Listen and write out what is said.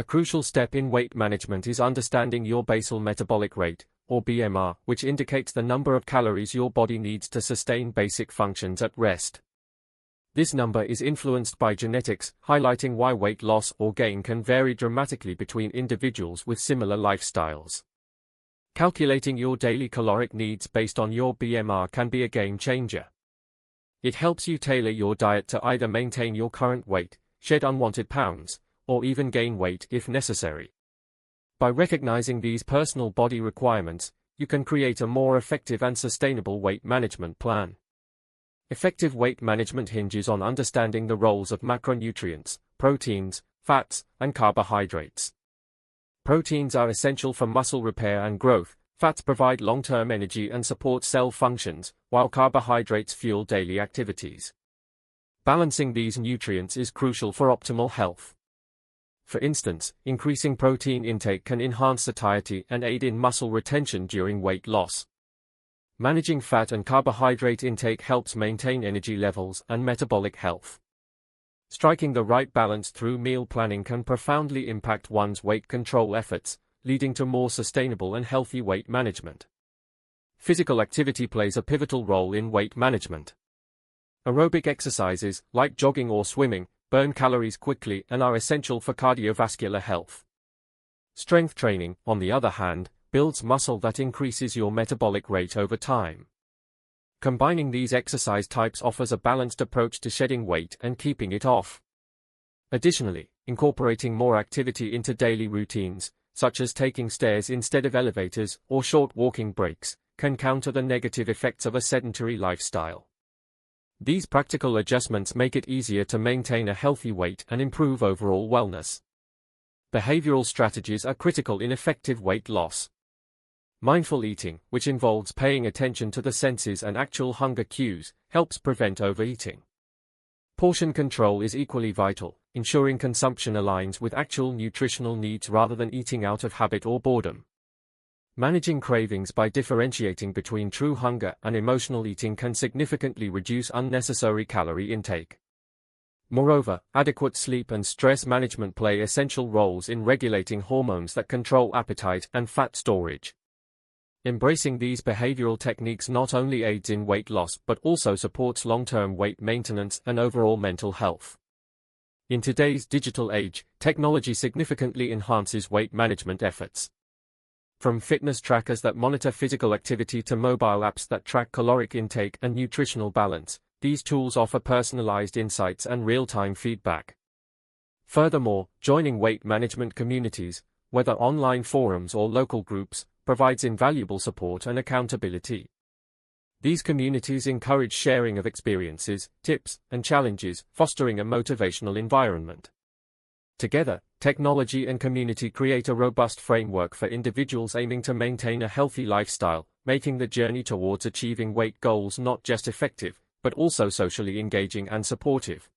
A crucial step in weight management is understanding your basal metabolic rate, or BMR, which indicates the number of calories your body needs to sustain basic functions at rest. This number is influenced by genetics, highlighting why weight loss or gain can vary dramatically between individuals with similar lifestyles. Calculating your daily caloric needs based on your BMR can be a game changer. It helps you tailor your diet to either maintain your current weight, shed unwanted pounds, or even gain weight if necessary. By recognizing these personal body requirements, you can create a more effective and sustainable weight management plan. Effective weight management hinges on understanding the roles of macronutrients, proteins, fats, and carbohydrates. Proteins are essential for muscle repair and growth, fats provide long-term energy and support cell functions, while carbohydrates fuel daily activities. Balancing these nutrients is crucial for optimal health. For instance, increasing protein intake can enhance satiety and aid in muscle retention during weight loss. Managing fat and carbohydrate intake helps maintain energy levels and metabolic health. Striking the right balance through meal planning can profoundly impact one's weight control efforts, leading to more sustainable and healthy weight management. Physical activity plays a pivotal role in weight management. Aerobic exercises, like jogging or swimming, burn calories quickly and are essential for cardiovascular health. Strength training, on the other hand, builds muscle that increases your metabolic rate over time. Combining these exercise types offers a balanced approach to shedding weight and keeping it off. Additionally, incorporating more activity into daily routines, such as taking stairs instead of elevators or short walking breaks, can counter the negative effects of a sedentary lifestyle. These practical adjustments make it easier to maintain a healthy weight and improve overall wellness. Behavioral strategies are critical in effective weight loss. Mindful eating, which involves paying attention to the senses and actual hunger cues, helps prevent overeating. Portion control is equally vital, ensuring consumption aligns with actual nutritional needs rather than eating out of habit or boredom. Managing cravings by differentiating between true hunger and emotional eating can significantly reduce unnecessary calorie intake. Moreover, adequate sleep and stress management play essential roles in regulating hormones that control appetite and fat storage. Embracing these behavioral techniques not only aids in weight loss but also supports long-term weight maintenance and overall mental health. In today's digital age, technology significantly enhances weight management efforts. From fitness trackers that monitor physical activity to mobile apps that track caloric intake and nutritional balance, these tools offer personalized insights and real-time feedback. Furthermore, joining weight management communities, whether online forums or local groups, provides invaluable support and accountability. These communities encourage sharing of experiences, tips, and challenges, fostering a motivational environment. Together, technology and community create a robust framework for individuals aiming to maintain a healthy lifestyle, making the journey towards achieving weight goals not just effective, but also socially engaging and supportive.